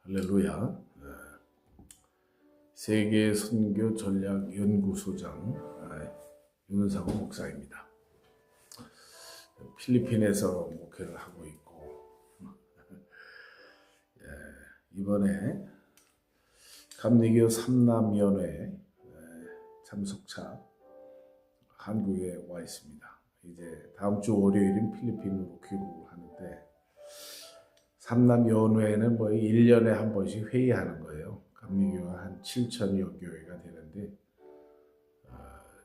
할렐루야. 세계 선교 전략 연구소장 윤상호 목사입니다. 필리핀에서 목회를 하고 있고 이번에 감리교 삼남연회 참석차 한국에 와 있습니다. 이제 다음 주 월요일인 필리핀으로 귀국을 하는데 삼남연회는 1년에 한 번씩 회의하는 거예요. 감리교가 한 7,000여 교회가 되는데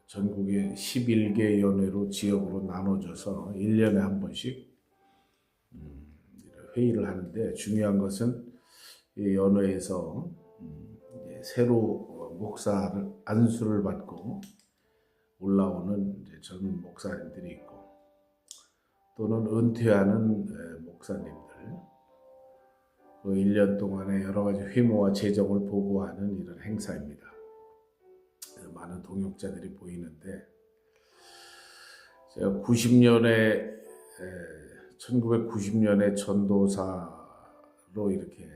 전국에 11개 연회로 지역으로 나눠져서 1년에 한 번씩 회의를 하는데, 중요한 것은 이 연회에서 새로 목사를 안수를 받고 올라오는 이제 젊은 목사님들이 있고, 또는 은퇴하는 목사님들, 그 1년 동안에 여러 가지 회모와 재정을 보고하는 이런 행사입니다. 많은 동역자들이 보이는데, 제가 1990년에 전도사로 이렇게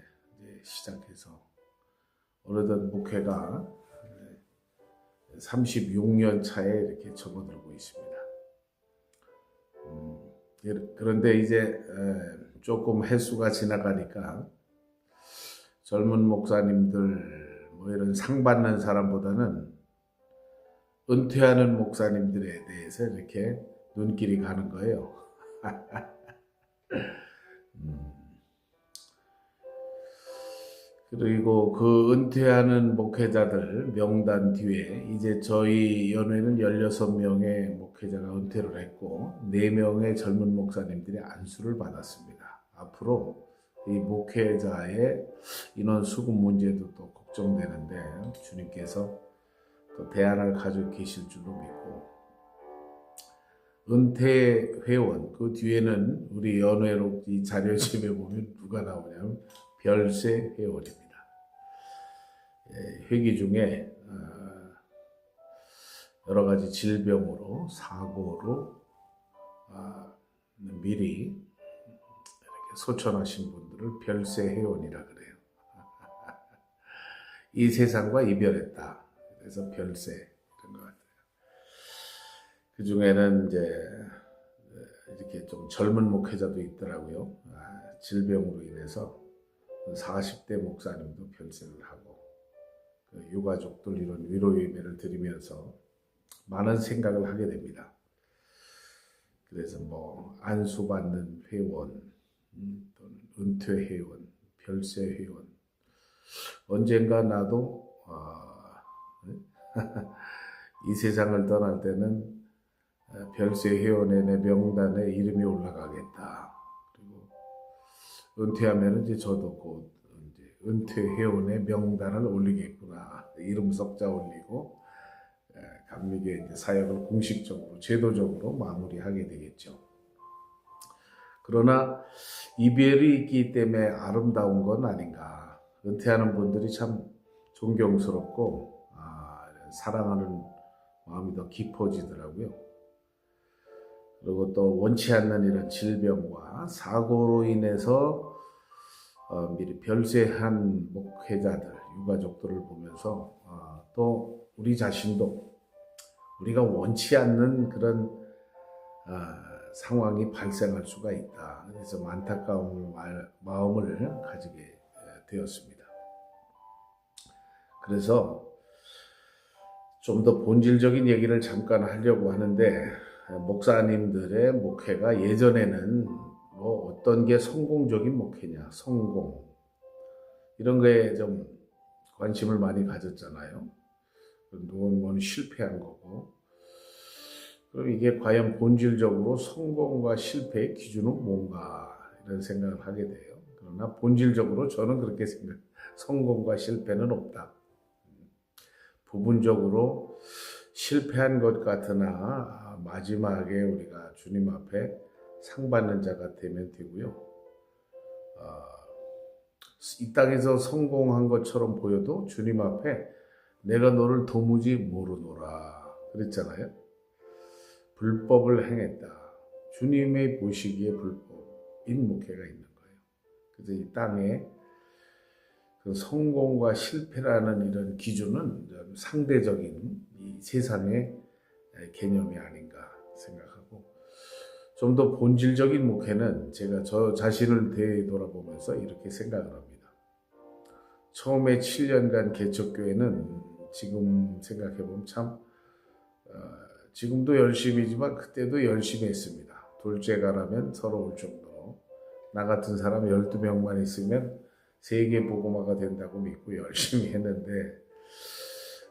시작해서 어느덧 목회가 36년 차에 이렇게 접어들고 있습니다. 그런데 이제 조금 횟수가 지나가니까 젊은 목사님들 이런 상 받는 사람보다는 은퇴하는 목사님들에 대해서 이렇게 눈길이 가는 거예요. 그리고 그 은퇴하는 목회자들 명단 뒤에 이제 저희 연회는 16명의 목회자가 은퇴를 했고 4명의 젊은 목사님들이 안수를 받았습니다. 앞으로 이 목회자의 인원 수급 문제도 또 걱정되는데 주님께서 또 대안을 가지고 계실 줄로 믿고, 은퇴 회원 그 뒤에는 우리 연회로 이 자료집에 보면 누가 나오냐면 별세 회원입니다. 회기 중에 여러 가지 질병으로 사고로 미리 이렇게 소천하신 분들을 별세 회원이라 그래요. 이 세상과 이별했다. 그래서 별세 이런 것 같아요. 그 중에는 이제 이렇게 좀 젊은 목회자도 있더라고요. 질병으로 인해서 40대 목사님도 별세를 하고, 유가족들 이런 위로 예배를 드리면서 많은 생각을 하게 됩니다. 그래서 안수받는 회원, 또는 은퇴 회원, 별세 회원, 언젠가 나도 이 세상을 떠날 때는 별세 회원의 내 명단에 이름이 올라가겠다. 그리고 은퇴하면 이제 저도 곧 이제 은퇴 회원의 명단을 올리겠구나. 이름 석자 올리고 감리교의 이제 사역을 공식적으로 제도적으로 마무리하게 되겠죠. 그러나 이별이 있기 때문에 아름다운 건 아닌가. 은퇴하는 분들이 참 존경스럽고 사랑하는 마음이 더 깊어지더라고요. 그리고 또 원치 않는 이런 질병과 사고로 인해서 미리 별세한 목회자들, 유가족들을 보면서 또 우리 자신도 우리가 원치 않는 그런 상황이 발생할 수가 있다. 그래서 안타까운 마음을 가지게 되었습니다. 그래서 좀 더 본질적인 얘기를 잠깐 하려고 하는데, 목사님들의 목회가 예전에는 어떤 게 성공적인 목회냐, 성공 이런 거에 좀 관심을 많이 가졌잖아요. 누군 실패한 거고, 그럼 이게 과연 본질적으로 성공과 실패의 기준은 뭔가 이런 생각을 하게 돼요. 그러나 본질적으로 저는 그렇게 생각해요. 성공과 실패는 없다. 부분적으로 실패한 것 같으나 마지막에 우리가 주님 앞에 상 받는 자가 되면 되고요. 이 땅에서 성공한 것처럼 보여도 주님 앞에 내가 너를 도무지 모르노라 그랬잖아요. 불법을 행했다. 주님의 보시기에 불법인 목회가 있는 거예요. 그래서 이 땅에 그 성공과 실패라는 이런 기준은 상대적인 이 세상의 개념이 아닌가 생각하고, 좀 더 본질적인 목회는 제가 저 자신을 되돌아보면서 이렇게 생각을 합니다. 처음에 7년간 개척교회는 지금 생각해보면 참 지금도 열심히지만 그때도 열심히 했습니다. 둘째가라면 서러울 정도로 나 같은 사람 12명만 있으면 세계 복음화가 된다고 믿고 열심히 했는데,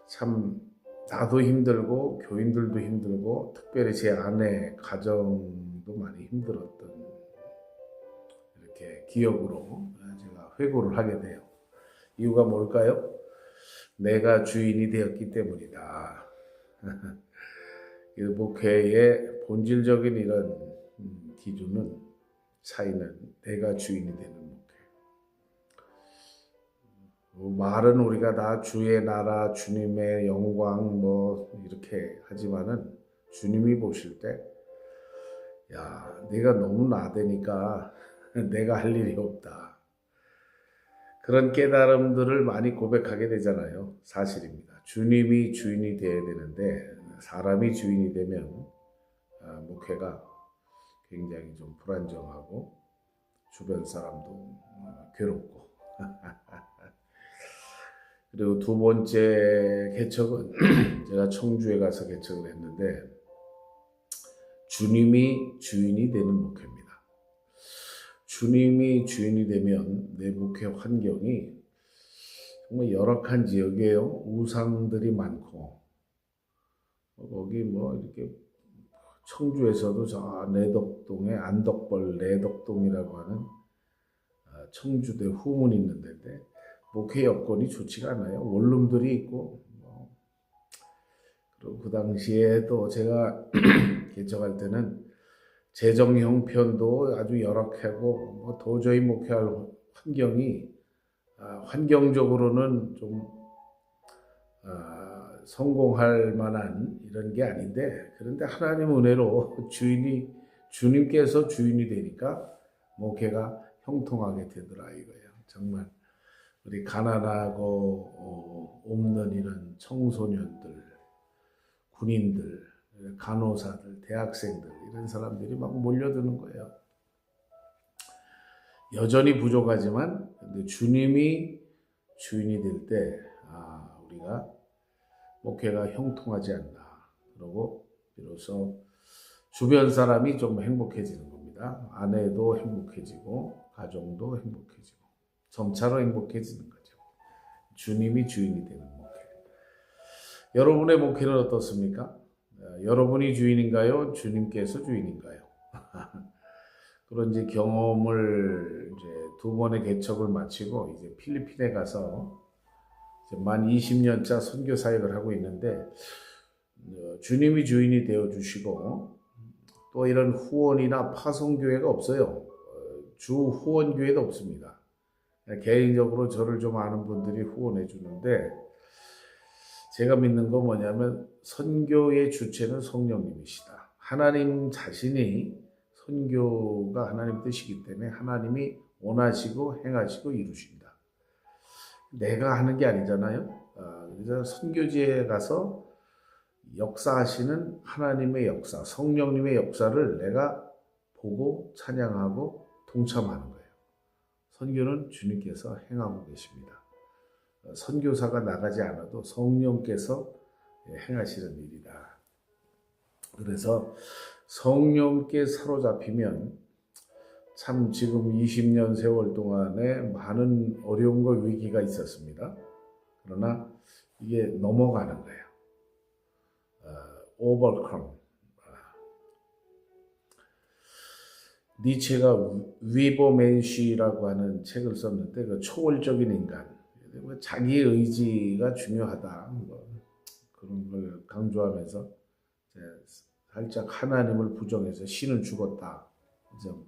참 나도 힘들고 교인들도 힘들고 특별히 제 아내 가정도 많이 힘들었던 이렇게 기억으로 제가 회고를 하게 돼요. 이유가 뭘까요? 내가 주인이 되었기 때문이다. 이 목회의 본질적인 이런 기준은, 차이는 내가 주인이 되는 목회. 말은 우리가 다 주의 나라, 주님의 영광 뭐 이렇게 하지만은 주님이 보실 때, 야, 내가 너무 나대니까 내가 할 일이 없다. 그런 깨달음들을 많이 고백하게 되잖아요. 사실입니다. 주님이 주인이 되어야 되는데 사람이 주인이 되면 목회가 굉장히 좀 불안정하고 주변 사람도 괴롭고 그리고 두 번째 개척은 제가 청주에 가서 개척을 했는데, 주님이 주인이 되는 목회입니다. 주님이 주인이 되면 내 목회 환경이 정말 열악한 지역이에요. 우상들이 많고, 거기 뭐 이렇게 청주에서도 저 내덕동에 안덕벌 내덕동이라고 하는 청주대 후문 있는 데인데 목회 여건이 좋지가 않아요. 원룸들이 있고 그리고 그 당시에도 제가 개척할 때는 재정 형편도 아주 열악하고 도저히 목회할 환경이 환경적으로는 좀 성공할 만한 이런 게 아닌데, 그런데 하나님 은혜로 주님께서 주인이 되니까 목회가 형통하게 되더라 이거예요. 정말 우리 가난하고 없는 이런 청소년들, 군인들, 간호사들, 대학생들 이런 사람들이 막 몰려드는 거예요. 여전히 부족하지만 근데 주님이 주인이 될 때 우리가 목회가 형통하지 않나. 그러고 비로소 주변 사람이 좀 행복해지는 겁니다. 아내도 행복해지고 가정도 행복해지고 점차로 행복해지는 거죠. 주님이 주인이 되는 목회. 여러분의 목회는 어떻습니까? 여러분이 주인인가요? 주님께서 주인인가요? 그런 이제 경험을 이제 두 번의 개척을 마치고 이제 필리핀에 가서 이제 만 20년차 선교 사역을 하고 있는데, 주님이 주인이 되어 주시고 또 이런 후원이나 파송교회가 없어요. 주 후원교회도 없습니다. 개인적으로 저를 좀 아는 분들이 후원해 주는데, 제가 믿는 건 뭐냐면 선교의 주체는 성령님이시다. 하나님 자신이 선교가 하나님 뜻이기 때문에 하나님이 원하시고 행하시고 이루십니다. 내가 하는 게 아니잖아요. 그래서 선교지에 가서 역사하시는 하나님의 역사, 성령님의 역사를 내가 보고 찬양하고 동참하는 거예요. 선교는 주님께서 행하고 계십니다. 선교사가 나가지 않아도 성령께서 행하시는 일이다. 그래서 성령께 사로잡히면 참 지금 20년 세월 동안에 많은 어려움과 위기가 있었습니다. 그러나 이게 넘어가는 거예요. overcome. 니체가 위버맨시라고 하는 책을 썼는데, 그 초월적인 인간, 자기의 의지가 중요하다, 그런 걸 강조하면서 살짝 하나님을 부정해서 신은 죽었다, 좀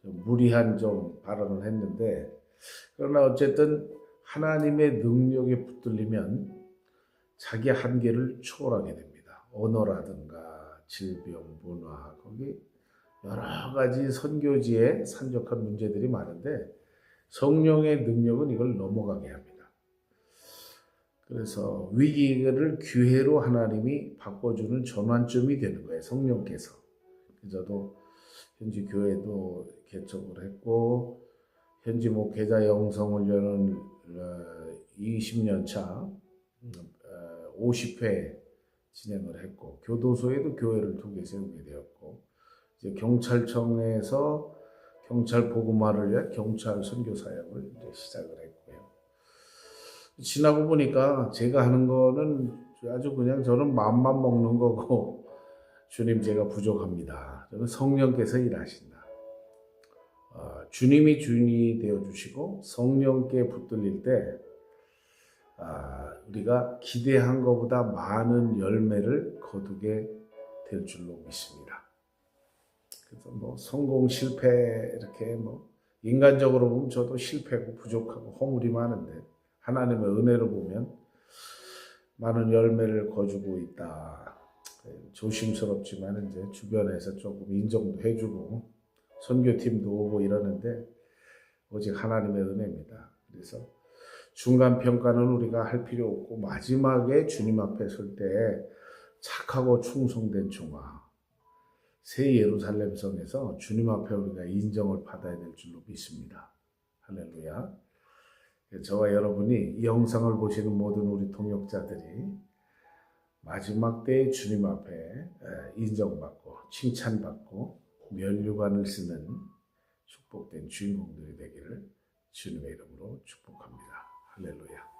무리한 좀 발언을 했는데, 그러나 어쨌든 하나님의 능력에 붙들리면 자기 한계를 초월하게 됩니다. 언어라든가 질병, 문화, 거기 여러 가지 선교지에 산적한 문제들이 많은데 성령의 능력은 이걸 넘어가게 합니다. 그래서 위기를 기회로 하나님이 바꿔주는 전환점이 되는 거예요. 성령께서. 저도 현지 교회도 개척을 했고 현지 목회자 영성훈련은 20년 차 50회 진행을 했고 교도소에도 교회를 2개 세우게 되었고 이제 경찰청에서 경찰 복음화를 위해 경찰 선교 사역을 이제 시작을 했고요. 지나고 보니까 제가 하는 거는 아주 그냥 저는 마음만 먹는 거고 주님 제가 부족합니다. 저는 성령께서 일하신다. 주님이 주인이 되어주시고 성령께 붙들릴 때 우리가 기대한 것보다 많은 열매를 거두게 될 줄로 믿습니다. 그래서 뭐 성공 실패 이렇게 뭐 인간적으로 보면 저도 실패고 부족하고 허물이 많은데 하나님의 은혜로 보면 많은 열매를 거두고 있다. 조심스럽지만 이제 주변에서 조금 인정도 해주고 선교팀도 오고 이러는데 오직 하나님의 은혜입니다. 그래서 중간 평가는 우리가 할 필요 없고 마지막에 주님 앞에 설 때 착하고 충성된 종아 새 예루살렘 성에서 주님 앞에 우리가 인정을 받아야 될 줄로 믿습니다. 할렐루야. 저와 여러분이 이 영상을 보시는 모든 우리 동역자들이 마지막 때에 주님 앞에 인정받고 칭찬받고 면류관을 쓰는 축복된 주인공들이 되기를 주님의 이름으로 축복합니다. 할렐루야.